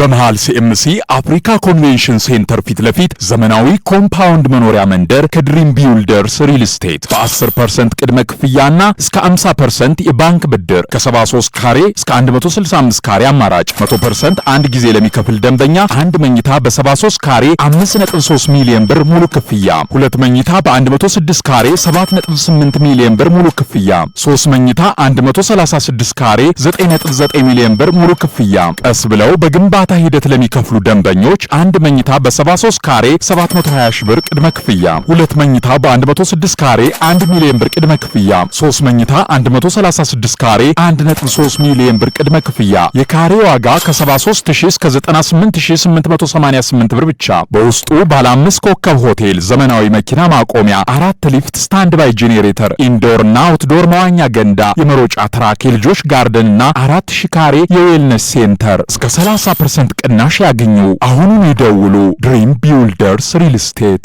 በመሃል ሲኤምሲ አፍሪካ ኮንቬንሽን ሴንተር ፊት ለፊት ዘመናዊ ኮምፓውንድ መኖሪያ መንደር ከድሪም ቢውልደርስ ሪል ስቴት በ10% ቅድመ ክፍያና እስከ 50% የባንክ ብድር ከ73 ካሬ እስከ 165 ካሬ አማራጭ 100% አንድ ጊዜ ለሚከፍል ደንበኛ አንድ መኝታ በ73 ካሬ 5.3 ሚሊዮን ብር ሙሉ ክፍያ፣ ሁለት መኝታ በ106 ካሬ 7.8 ሚሊዮን ብር ሙሉ ክፍያ፣ 3 መኝታ 136 ካሬ 9.9 ሚሊዮን ብር ሙሉ ክፍያ። ቀስ ብለው በግንባታ ሂደት ለሚከፍሉ ደንበኞች አንድ መኝታ በ73 ካሬ 720 ሺህ ብር ቅድመ ክፍያ፣ ሁለት መኝታ በ106 ካሬ 1 ሚሊዮን ብር ቅድመ ክፍያ፣ 3 መኝታ 136 ካሬ 1.3 ሚሊዮን ብር ቅድመ ክፍያ። የካሬ ዋጋ ከ73000 እስከ 98888 ብር ብቻ። በውስጡ ባለ 5 ኮከብ ሆቴል፣ ዘመናዊ መኪና ማቆሚያ፣ 4 ሊፍት፣ ስታንድ ባይ ጄኔሬተር፣ ኢንዶርና አውትዶር መዋኛ ገንዳ፣ የመሮጫ ትራክ፣ የልጆች ጋርደንና 4000 ካሬ የዌልነስ ሴንተር እስከ 30% ቅናሽ ያገኙ። አሁኑን ይደውሉ። ድሪም ቢውልደርስ ሪል ስቴት።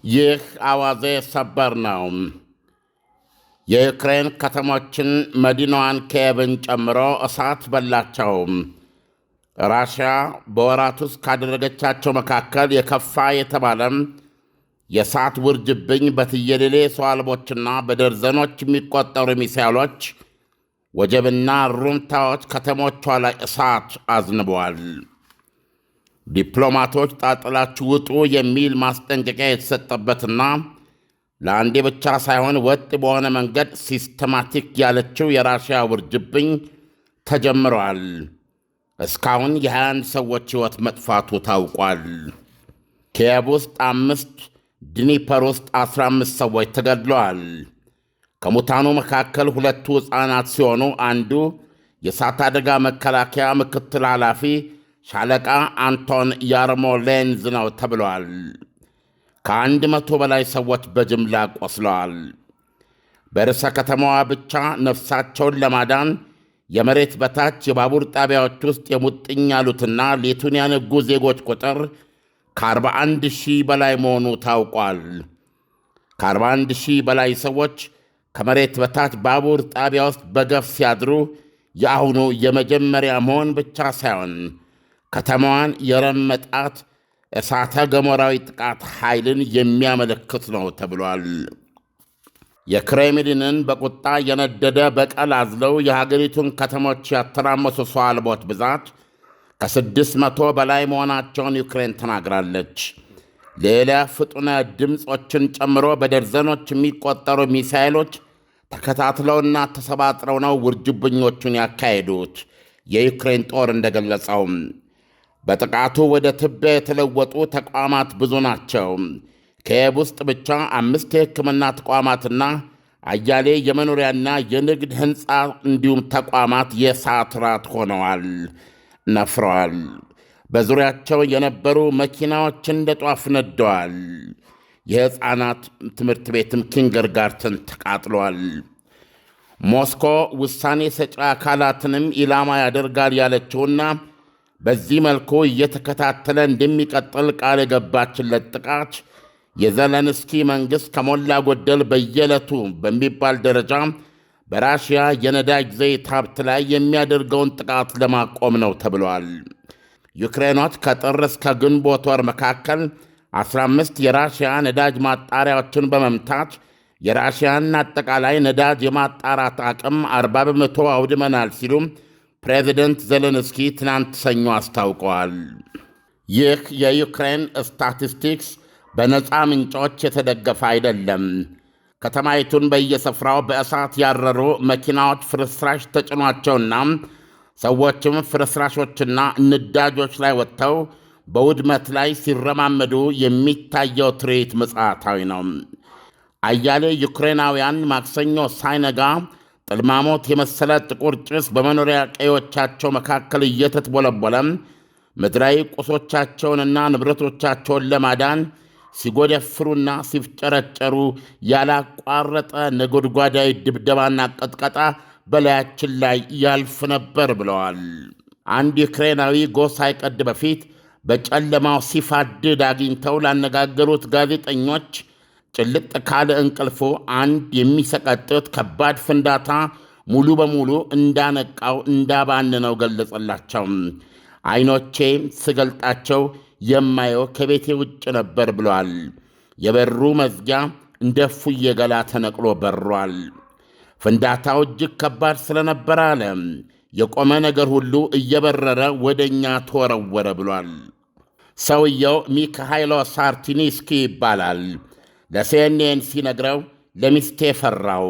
ይህ አዋዜ ሰበር ነው። የዩክሬን ከተሞችን መዲናዋን ኪየቭን ጨምሮ እሳት በላቸው። ራሽያ በወራት ውስጥ ካደረገቻቸው መካከል የከፋ የተባለም የእሳት ውርጅብኝ በትየሌሌ ሰው አልቦችና በደርዘኖች የሚቆጠሩ ሚሳይሎች፣ ወጀብና ሩምታዎች ከተሞቿ ላይ እሳት አዝንበዋል። ዲፕሎማቶች ጣጥላችሁ ውጡ የሚል ማስጠንቀቂያ የተሰጠበትና ለአንዴ ብቻ ሳይሆን ወጥ በሆነ መንገድ ሲስተማቲክ ያለችው የራሽያ ውርጅብኝ ተጀምረዋል። እስካሁን የ21 ሰዎች ሕይወት መጥፋቱ ታውቋል። ኪየቭ ውስጥ 5፣ ድኒፐር ውስጥ 15 ሰዎች ተገድለዋል። ከሙታኑ መካከል 2 ሕፃናት ሲሆኑ አንዱ የእሳት አደጋ መከላከያ ምክትል ኃላፊ ሻለቃ አንቶን ያርሞሌንዝ ነው ተብለዋል። ከ100 በላይ ሰዎች በጅምላ ቆስለዋል። በርዕሰ ከተማዋ ብቻ ነፍሳቸውን ለማዳን የመሬት በታች የባቡር ጣቢያዎች ውስጥ የሙጥኝ ያሉትና ሌቱን ያነጉ ዜጎች ቁጥር ከ41 ሺህ በላይ መሆኑ ታውቋል። ከ41 ሺህ በላይ ሰዎች ከመሬት በታች ባቡር ጣቢያ ውስጥ በገፍ ሲያድሩ የአሁኑ የመጀመሪያ መሆን ብቻ ሳይሆን ከተማዋን የረመጣት እሳተ ገሞራዊ ጥቃት ኃይልን የሚያመለክት ነው ተብሏል። የክሬምሊንን በቁጣ የነደደ በቀል አዝለው የሀገሪቱን ከተሞች ያተራመሱ ሰው አልቦች ብዛት ከ600 በላይ መሆናቸውን ዩክሬን ተናግራለች። ሌላ ፍጡነ ድምፆችን ጨምሮ በደርዘኖች የሚቆጠሩ ሚሳይሎች ተከታትለውና ተሰባጥረው ነው ውርጅብኞቹን ያካሄዱት። የዩክሬን ጦር እንደገለጸው በጥቃቱ ወደ ትቢያ የተለወጡ ተቋማት ብዙ ናቸው። ኪየቭ ውስጥ ብቻ 5 የሕክምና ተቋማትና አያሌ የመኖሪያና የንግድ ሕንፃ እንዲሁም ተቋማት የእሳት ራት ሆነዋል፣ ነፍረዋል። በዙሪያቸው የነበሩ መኪናዎች እንደ ጧፍ ነደዋል። የሕፃናት ትምህርት ቤትም ኪንደርጋርተን ተቃጥሏል። ሞስኮ ውሳኔ ሰጪ አካላትንም ኢላማ ያደርጋል ያለችውና በዚህ መልኩ እየተከታተለ እንደሚቀጥል ቃል የገባችለት ጥቃት የዘለንስኪ መንግሥት ከሞላ ጎደል በየዕለቱ በሚባል ደረጃ በራሽያ የነዳጅ ዘይት ሀብት ላይ የሚያደርገውን ጥቃት ለማቆም ነው ተብሏል። ዩክሬኖች ከጥር እስከ ግንቦት ወር መካከል 15 የራሽያ ነዳጅ ማጣሪያዎችን በመምታት የራሽያን አጠቃላይ ነዳጅ የማጣራት አቅም 40 በመቶ አውድመናል ሲሉ ፕሬዚደንት ዘለንስኪ ትናንት ሰኞ አስታውቀዋል። ይህ የዩክሬን ስታቲስቲክስ በነፃ ምንጮች የተደገፈ አይደለም። ከተማይቱን በየስፍራው በእሳት ያረሩ መኪናዎች ፍርስራሽ ተጭኗቸውና ሰዎችም ፍርስራሾችና ንዳጆች ላይ ወጥተው በውድመት ላይ ሲረማመዱ የሚታየው ትርኢት ምጽአታዊ ነው። አያሌ ዩክሬናውያን ማክሰኞ ሳይነጋ ጥልማሞት የመሰለ ጥቁር ጭስ በመኖሪያ ቀዮቻቸው መካከል እየተትቦለቦለ ምድራዊ ቁሶቻቸውንና ንብረቶቻቸውን ለማዳን ሲጎደፍሩና ሲፍጨረጨሩ ያላቋረጠ ነጎድጓዳዊ ድብደባና ቀጥቀጣ በላያችን ላይ ያልፍ ነበር ብለዋል። አንድ ዩክሬናዊ ጎህ ሳይቀድ በፊት በጨለማው ሲፋድድ አግኝተው ላነጋገሩት ጋዜጠኞች ጭልጥ ካለ እንቅልፉ አንድ የሚሰቀጥጥ ከባድ ፍንዳታ ሙሉ በሙሉ እንዳነቃው እንዳባነነው ገለጸላቸው። ዐይኖቼ ስገልጣቸው የማየው ከቤቴ ውጭ ነበር ብሏል። የበሩ መዝጊያ እንደ እፉዬ ገላ ተነቅሎ በሯል። ፍንዳታው እጅግ ከባድ ስለነበረ አለ የቆመ ነገር ሁሉ እየበረረ ወደ እኛ ተወረወረ ብሏል። ሰውየው ሚካሃይሎ ሳርቲኒስኪ ይባላል። ለሲኤንኤን ሲነግረው ለሚስቴ ፈራው፣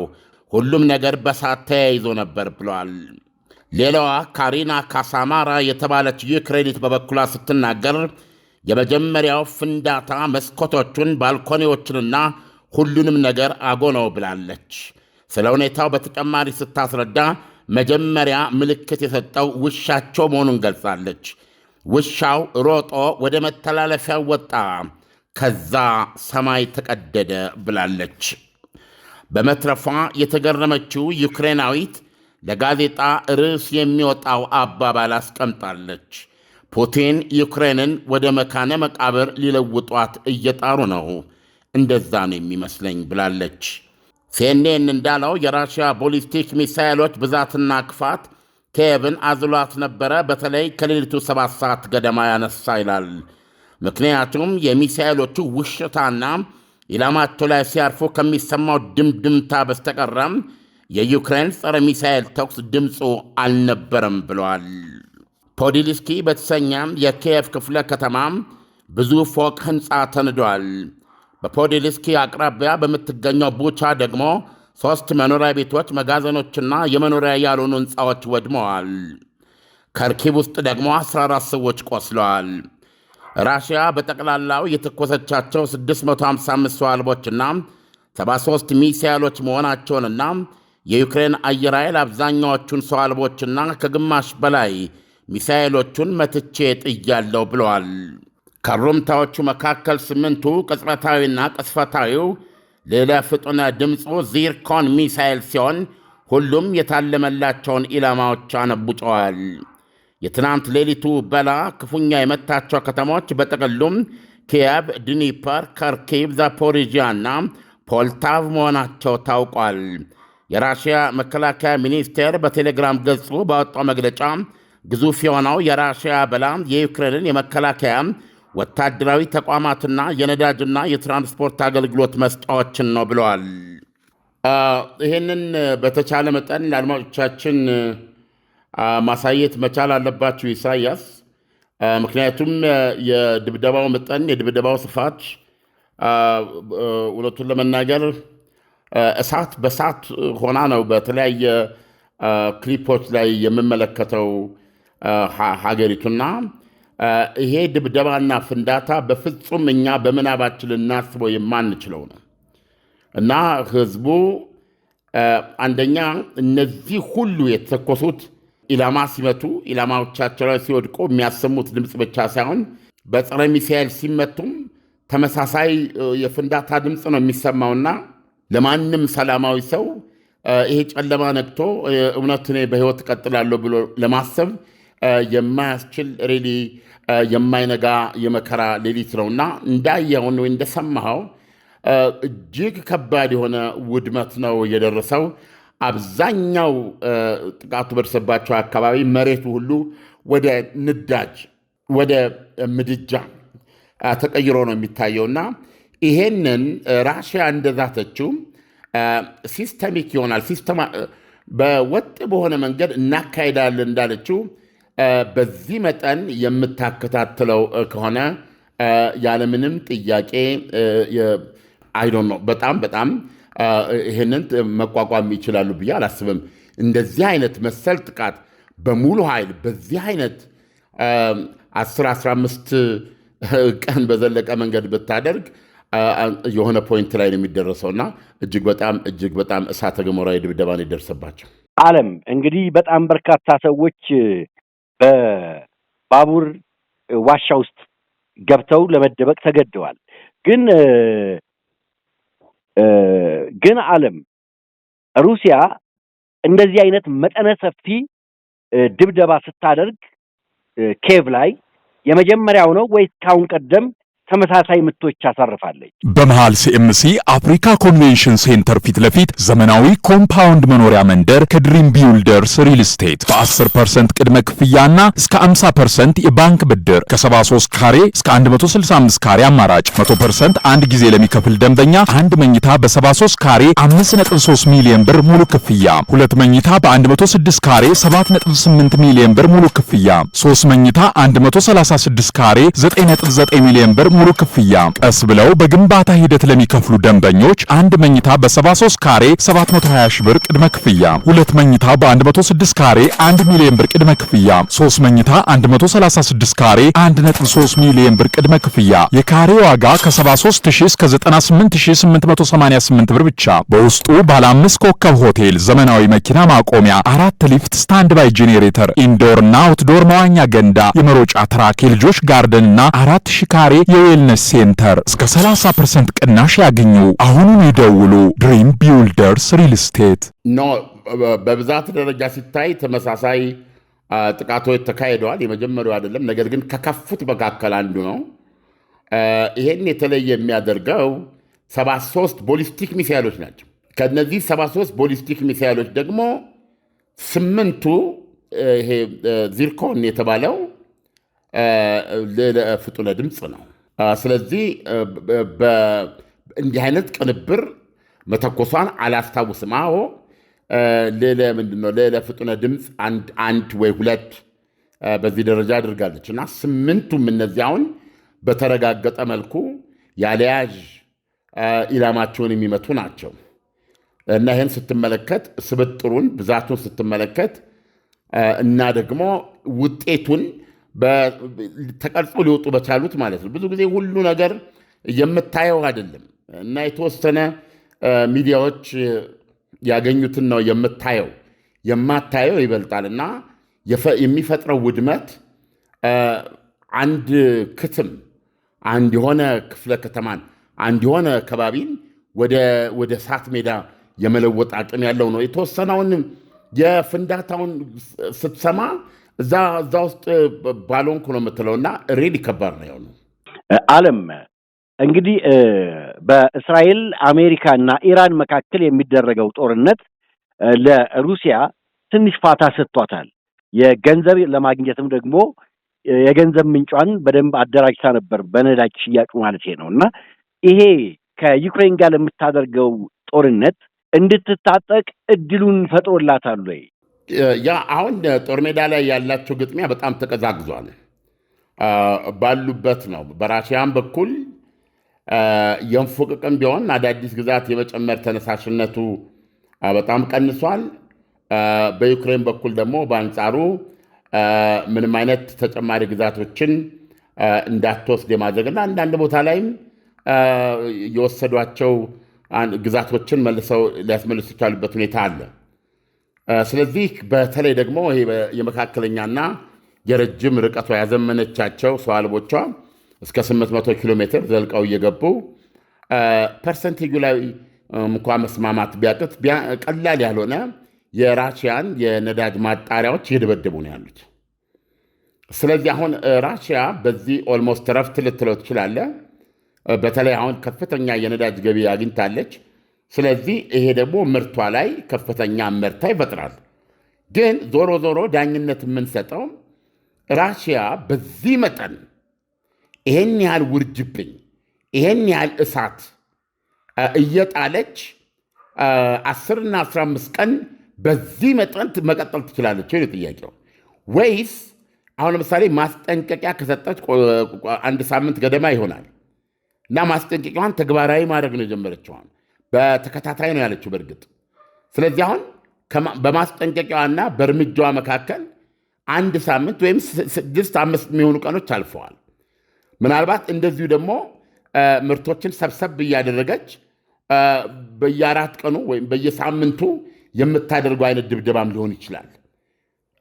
ሁሉም ነገር በሳት ተያይዞ ነበር ብሏል። ሌላዋ ካሪና ካሳማራ የተባለች ዩክሬኒት በበኩሏ ስትናገር የመጀመሪያው ፍንዳታ መስኮቶቹን፣ ባልኮኒዎችንና ሁሉንም ነገር አጎነው ብላለች። ስለ ሁኔታው በተጨማሪ ስታስረዳ መጀመሪያ ምልክት የሰጠው ውሻቸው መሆኑን ገልጻለች። ውሻው ሮጦ ወደ መተላለፊያው ወጣ፣ ከዛ ሰማይ ተቀደደ ብላለች። በመትረፏ የተገረመችው ዩክሬናዊት ለጋዜጣ ርዕስ የሚወጣው አባባል አስቀምጣለች። ፑቲን ዩክሬንን ወደ መካነ መቃብር ሊለውጧት እየጣሩ ነው፣ እንደዛ ነው የሚመስለኝ ብላለች። ሲኤንኤን እንዳለው የራሽያ ቦሊስቲክ ሚሳይሎች ብዛትና ክፋት ኪየቭን አዝሏት ነበረ፣ በተለይ ከሌሊቱ 7 ሰዓት ገደማ ያነሳ ይላል። ምክንያቱም የሚሳይሎቹ ውሽታና ኢላማቸው ላይ ሲያርፉ ከሚሰማው ድምድምታ በስተቀረም የዩክሬን ጸረ ሚሳይል ተኩስ ድምፁ አልነበረም ብለዋል። ፖዲልስኪ በተሰኘም የኪየቭ ክፍለ ከተማም ብዙ ፎቅ ሕንፃ ተንዷል። በፖዲልስኪ አቅራቢያ በምትገኘው ቡቻ ደግሞ 3 መኖሪያ ቤቶች፣ መጋዘኖችና የመኖሪያ ያልሆኑ ሕንፃዎች ወድመዋል። ከርኪቭ ውስጥ ደግሞ 14 ሰዎች ቆስለዋል። ራሽያ በጠቅላላው የተኮሰቻቸው 655 ሰው አልቦችና 73 ሚሳይሎች መሆናቸውንና የዩክሬን አየር ኃይል አብዛኛዎቹን ሰው አልቦችና ከግማሽ በላይ ሚሳይሎቹን መትቼ ጥያለሁ ብለዋል። ከሩምታዎቹ መካከል 8ቱ ቅጽበታዊና ቅስፈታዊው ሌላ ፍጡነ ድምፁ ዚርኮን ሚሳይል ሲሆን ሁሉም የታለመላቸውን ኢላማዎች አነቡጨዋል። የትናንት ሌሊቱ በላ ክፉኛ የመታቸው ከተሞች በጥቅሉም ኪየቭ፣ ድኒፐር፣ ከርኪቭ፣ ዛፖሪዥያና ፖልታቭ መሆናቸው ታውቋል። የራሽያ መከላከያ ሚኒስቴር በቴሌግራም ገጹ ባወጣው መግለጫ ግዙፍ የሆነው የራሽያ በላ የዩክሬንን የመከላከያ ወታደራዊ ተቋማትና የነዳጅና የትራንስፖርት አገልግሎት መስጫዎችን ነው ብለዋል። ይህንን በተቻለ መጠን ለአድማጮቻችን ማሳየት መቻል አለባቸው ኢሳያስ። ምክንያቱም የድብደባው መጠን፣ የድብደባው ስፋት እውነቱን ለመናገር እሳት በሳት ሆና ነው በተለያየ ክሊፖች ላይ የምመለከተው ሀገሪቱና ይሄ ድብደባና ፍንዳታ በፍጹም እኛ በምናባችን ልናስበው የማንችለው ነው እና ህዝቡ አንደኛ እነዚህ ሁሉ የተተኮሱት ኢላማ ሲመቱ ኢላማዎቻቸው ላይ ሲወድቁ የሚያሰሙት ድምፅ ብቻ ሳይሆን በጸረ ሚሳኤል ሲመቱም ተመሳሳይ የፍንዳታ ድምፅ ነው የሚሰማውና ለማንም ሰላማዊ ሰው ይሄ ጨለማ ነግቶ እውነት እኔ በሕይወት እቀጥላለሁ ብሎ ለማሰብ የማያስችል ሬሊ የማይነጋ የመከራ ሌሊት ነውና እንዳየውን ወይ እንደሰማኸው እጅግ ከባድ የሆነ ውድመት ነው የደረሰው። አብዛኛው ጥቃቱ በደረሰባቸው አካባቢ መሬቱ ሁሉ ወደ ንዳጅ ወደ ምድጃ ተቀይሮ ነው የሚታየውና ይሄንን ራሽያ እንደዛተችው ሲስተሚክ ይሆናል በወጥ በሆነ መንገድ እናካሄዳለን እንዳለችው በዚህ መጠን የምታከታትለው ከሆነ ያለምንም ጥያቄ አይዶን ነው በጣም ይህንን መቋቋም ይችላሉ ብዬ አላስብም። እንደዚህ አይነት መሰል ጥቃት በሙሉ ኃይል በዚህ አይነት 10-15 ቀን በዘለቀ መንገድ ብታደርግ የሆነ ፖይንት ላይ ነው የሚደረሰውና እጅግ በጣም እሳተ ገሞራዊ ድብደባን ይደርስባቸው። ዓለም እንግዲህ በጣም በርካታ ሰዎች በባቡር ዋሻ ውስጥ ገብተው ለመደበቅ ተገደዋል። ግን ዓለም ሩሲያ እንደዚህ አይነት መጠነ ሰፊ ድብደባ ስታደርግ ኬቭ ላይ የመጀመሪያው ነው ወይስ ካሁን ቀደም ተመሳሳይ ምቶች አሳርፋለች። በመሃል ሲኤምሲ አፍሪካ ኮንቬንሽን ሴንተር ፊት ለፊት ዘመናዊ ኮምፓውንድ መኖሪያ መንደር ከድሪም ቢውልደርስ ሪል ስቴት በ10% ቅድመ ክፍያና እስከ 50% የባንክ ብድር ከ73 ካሬ እስከ 165 ካሬ አማራጭ 100% አንድ ጊዜ ለሚከፍል ደንበኛ አንድ መኝታ በ73 ካሬ 5.3 ሚሊዮን ብር ሙሉ ክፍያ፣ ሁለት መኝታ በ106 ካሬ 7.8 ሚሊዮን ብር ሙሉ ክፍያ፣ 3 መኝታ 136 ካሬ 9.9 ሚሊዮን ብር ሙሉ ክፍያ። ቀስ ብለው በግንባታ ሂደት ለሚከፍሉ ደንበኞች አንድ መኝታ በ73 ካሬ 720 ሺህ ብር ቅድመ ክፍያ፣ ሁለት መኝታ በ106 ካሬ 1 ሚሊዮን ብር ቅድመ ክፍያ፣ 3 መኝታ 136 ካሬ 1.3 ሚሊዮን ብር ቅድመ ክፍያ። የካሬ ዋጋ ከ73000 እስከ 98888 ብር ብቻ። በውስጡ ባለ 5 ኮከብ ሆቴል፣ ዘመናዊ መኪና ማቆሚያ፣ 4 ሊፍት፣ ስታንድ ባይ ጄኔሬተር፣ ኢንዶርና አውትዶር መዋኛ ገንዳ፣ የመሮጫ ትራክ፣ የልጆች ጋርደንና 4000 ካሬ የዌልነስ ሴንተር። እስከ 30% ቅናሽ ያገኙ። አሁኑን ይደውሉ። ድሪም ቢውልደርስ ሪል ስቴት። በብዛት ደረጃ ሲታይ ተመሳሳይ ጥቃቶች ተካሂደዋል። የመጀመሪያው አይደለም፣ ነገር ግን ከከፉት መካከል አንዱ ነው። ይሄን የተለየ የሚያደርገው 73 ቦሊስቲክ ሚሳይሎች ናቸው። ከነዚህ 73 ቦሊስቲክ ሚሳይሎች ደግሞ 8ቱ ይሄ ዚርኮን የተባለው ፍጡነ ድምፅ ነው። ስለዚህ እንዲህ አይነት ቅንብር መተኮሷን አላስታውስም። አዎ ሌላ ፍጡነ ድምፅ አንድ ወይ ሁለት በዚህ ደረጃ አድርጋለች እና 8ቱም እነዚህ አሁን በተረጋገጠ መልኩ ያለያዥ ኢላማቸውን የሚመቱ ናቸው እና ይህን ስትመለከት ስብጥሩን ብዛቱን ስትመለከት እና ደግሞ ውጤቱን ተቀርጾ ሊወጡ በቻሉት ማለት ነው። ብዙ ጊዜ ሁሉ ነገር የምታየው አይደለም እና የተወሰነ ሚዲያዎች ያገኙትን ነው የምታየው። የማታየው ይበልጣል እና የሚፈጥረው ውድመት አንድ ክትም፣ አንድ የሆነ ክፍለ ከተማን፣ አንድ የሆነ ከባቢን ወደ እሳት ሜዳ የመለወጥ አቅም ያለው ነው። የተወሰነውን የፍንዳታውን ስትሰማ እዛ ውስጥ ባሎንኩ ነው የምትለው እና ሬድ ከባድ ነው የሆነው። ዓለም እንግዲህ በእስራኤል አሜሪካ እና ኢራን መካከል የሚደረገው ጦርነት ለሩሲያ ትንሽ ፋታ ሰጥቷታል። የገንዘብ ለማግኘትም ደግሞ የገንዘብ ምንጯን በደንብ አደራጅታ ነበር፣ በነዳጅ ሽያጩ ማለት ነው። እና ይሄ ከዩክሬን ጋር ለምታደርገው ጦርነት እንድትታጠቅ እድሉን ፈጥሮላታል ወይ? ያ አሁን ጦር ሜዳ ላይ ያላቸው ግጥሚያ በጣም ተቀዛግዟል። ባሉበት ነው። በራሽያም በኩል የንፉቅቅም ቢሆን አዳዲስ ግዛት የመጨመር ተነሳሽነቱ በጣም ቀንሷል። በዩክሬን በኩል ደግሞ በአንጻሩ ምንም አይነት ተጨማሪ ግዛቶችን እንዳትወስድ የማድረግና አንዳንድ ቦታ ላይም የወሰዷቸው ግዛቶችን መልሰው ሊያስመልሱ ይቻሉበት ሁኔታ አለ። ስለዚህ በተለይ ደግሞ ይሄ የመካከለኛና የረጅም ርቀቷ ያዘመነቻቸው ሰው አልቦቿ እስከ 800 ኪሎ ሜትር ዘልቀው እየገቡ ፐርሰንቴጁ ላይ እንኳ መስማማት ቢያቅት ቀላል ያልሆነ የራሽያን የነዳጅ ማጣሪያዎች እየደበደቡ ነው ያሉት። ስለዚህ አሁን ራሽያ በዚህ ኦልሞስት ረፍት ልትለው ትችላለ። በተለይ አሁን ከፍተኛ የነዳጅ ገቢ አግኝታለች። ስለዚህ ይሄ ደግሞ ምርቷ ላይ ከፍተኛ ምርታ ይፈጥራል። ግን ዞሮ ዞሮ ዳኝነት የምንሰጠው ራሽያ በዚህ መጠን ይሄን ያህል ውርጅብኝ፣ ይሄን ያህል እሳት እየጣለች 10 እና 15 ቀን በዚህ መጠን መቀጠል ትችላለች ወይ ጥያቄው? ወይስ አሁን ለምሳሌ ማስጠንቀቂያ ከሰጠች አንድ ሳምንት ገደማ ይሆናል እና ማስጠንቀቂያዋን ተግባራዊ ማድረግ ነው የጀመረችዋን። በተከታታይ ነው ያለችው በእርግጥ። ስለዚህ አሁን በማስጠንቀቂያዋና በእርምጃዋ መካከል አንድ ሳምንት ወይም 6-5 የሚሆኑ ቀኖች አልፈዋል። ምናልባት እንደዚሁ ደግሞ ምርቶችን ሰብሰብ እያደረገች በየ4 ቀኑ ወይም በየሳምንቱ የምታደርገው አይነት ድብደባም ሊሆን ይችላል።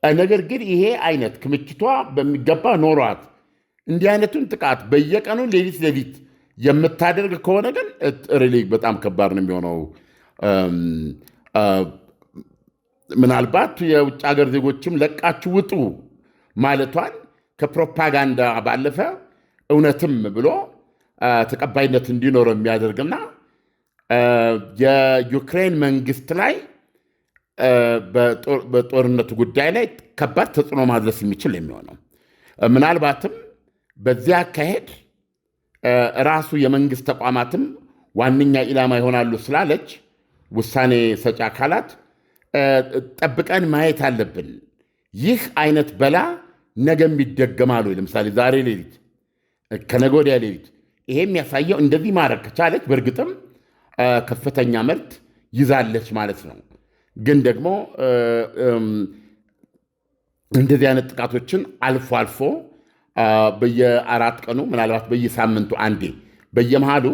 ነገር ግን ይሄ አይነት ክምችቷ በሚገባ ኖሯት እንዲህ አይነቱን ጥቃት በየቀኑ ሌሊት የምታደርግ ከሆነ ግን ሪሊ በጣም ከባድ ነው የሚሆነው። ምናልባት የውጭ ሀገር ዜጎችም ለቃችሁ ውጡ ማለቷን ከፕሮፓጋንዳ ባለፈ እውነትም ብሎ ተቀባይነት እንዲኖረው የሚያደርግና የዩክሬን መንግስት ላይ በጦርነቱ ጉዳይ ላይ ከባድ ተጽዕኖ ማድረስ የሚችል የሚሆነው ምናልባትም በዚያ አካሄድ ራሱ የመንግስት ተቋማትም ዋነኛ ኢላማ ይሆናሉ ስላለች ውሳኔ ሰጪ አካላት ጠብቀን ማየት አለብን። ይህ አይነት በላ ነገም ይደገማሉ። ለምሳሌ ዛሬ ሌሊት ከነገ ወዲያ ሌሊት ይሄ የሚያሳየው እንደዚህ ማድረግ ከቻለች በእርግጥም ከፍተኛ ምርት ይዛለች ማለት ነው። ግን ደግሞ እንደዚህ አይነት ጥቃቶችን አልፎ አልፎ በየ4 ቀኑ ምናልባት በየሳምንቱ አንዴ በየመሃሉ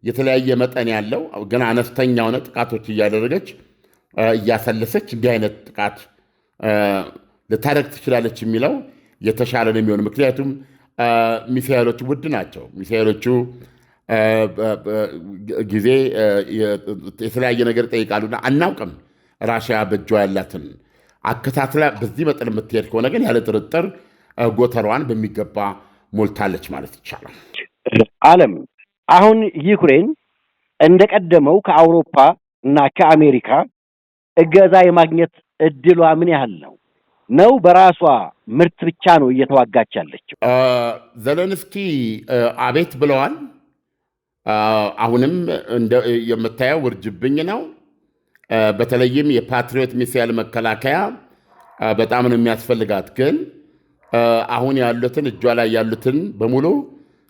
የተለያየ መጠን ያለው ግን አነስተኛ ሆነ ጥቃቶች እያደረገች እያሰለሰች እንዲህ አይነት ጥቃት ልታደርግ ትችላለች የሚለው የተሻለ ነው የሚሆን። ምክንያቱም ሚሳኤሎቹ ውድ ናቸው። ሚሳኤሎቹ ጊዜ የተለያየ ነገር ይጠይቃሉና አናውቅም። ራሽያ በእጇ ያላትን አከታትላ በዚህ መጠን የምትሄድ ከሆነ ግን ያለ ጥርጥር ጎተሯን በሚገባ ሞልታለች ማለት ይቻላል። ዓለም አሁን ዩክሬን እንደቀደመው ከአውሮፓ እና ከአሜሪካ እገዛ የማግኘት እድሏ ምን ያህል ነው? በራሷ ምርት ብቻ ነው እየተዋጋች ያለችው? ዘለንስኪ አቤት ብለዋል። አሁንም የምታየው ውርጅብኝ ነው። በተለይም የፓትሪዮት ሚሳኤል መከላከያ በጣም ነው የሚያስፈልጋት። ግን አሁን ያሉትን እጇ ላይ ያሉትን በሙሉ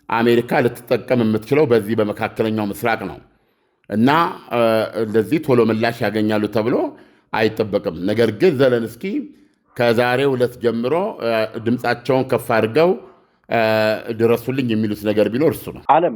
አሜሪካ ልትጠቀም የምትችለው በዚህ በመካከለኛው ምስራቅ ነው እና ለዚህ ቶሎ ምላሽ ያገኛሉ ተብሎ አይጠበቅም። ነገር ግን ዘለንስኪ ከዛሬው ዕለት ጀምሮ ድምፃቸውን ከፍ አድርገው ድረሱልኝ የሚሉት ነገር ቢኖር እሱ ነው። ዓለም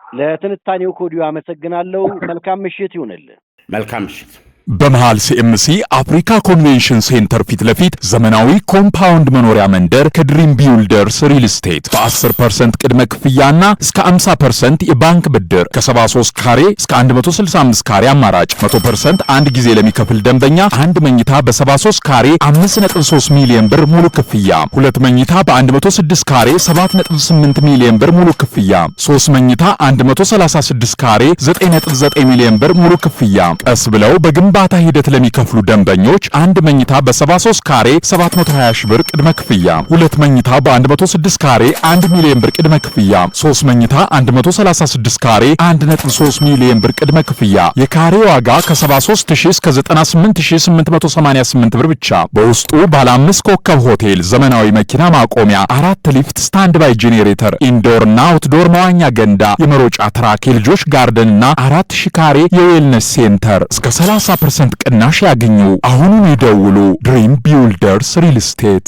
ለትንታኔው ኮዲዮ አመሰግናለሁ። መልካም ምሽት ይሁንልህ። መልካም ምሽት። በመሃል ሲኤምሲ አፍሪካ ኮንቬንሽን ሴንተር ፊት ለፊት ዘመናዊ ኮምፓውንድ መኖሪያ መንደር ከድሪም ቢውልደርስ ሪል ስቴት በ10% ቅድመ ክፍያና እስከ 50% የባንክ ብድር ከ73 ካሬ እስከ 165 ካሬ አማራጭ 100% አንድ ጊዜ ለሚከፍል ደንበኛ አንድ መኝታ በ73 ካሬ 5.3 ሚሊዮን ብር ሙሉ ክፍያ፣ ሁለት መኝታ በ106 ካሬ 7.8 ሚሊዮን ብር ሙሉ ክፍያ፣ 3 መኝታ 136 ካሬ 9.9 ሚሊዮን ብር ሙሉ ክፍያ። ቀስ ብለው በግንባታ ሂደት ለሚከፍሉ ደንበኞች አንድ መኝታ በ73 ካሬ 720 ሺህ ብር ቅድመ ክፍያ፣ ሁለት መኝታ በ106 ካሬ 1 ሚሊዮን ብር ቅድመ ክፍያ፣ 3 መኝታ 136 ካሬ 1.3 ሚሊዮን ብር ቅድመ ክፍያ። የካሬ ዋጋ ከ73000 እስከ 98888 ብር ብቻ። በውስጡ ባለ 5 ኮከብ ሆቴል፣ ዘመናዊ መኪና ማቆሚያ፣ 4 ሊፍት፣ ስታንድ ባይ ጄኔሬተር፣ ኢንዶር እና አውትዶር መዋኛ ገንዳ፣ የመሮጫ ትራክ፣ የልጆች ጋርደን እና 4000 ካሬ የዌልነስ ሴንተር እስከ 30% ቅናሽ ያገኙ። አሁኑን ይደውሉ። ድሪም ቢውልደርስ ሪል ስቴት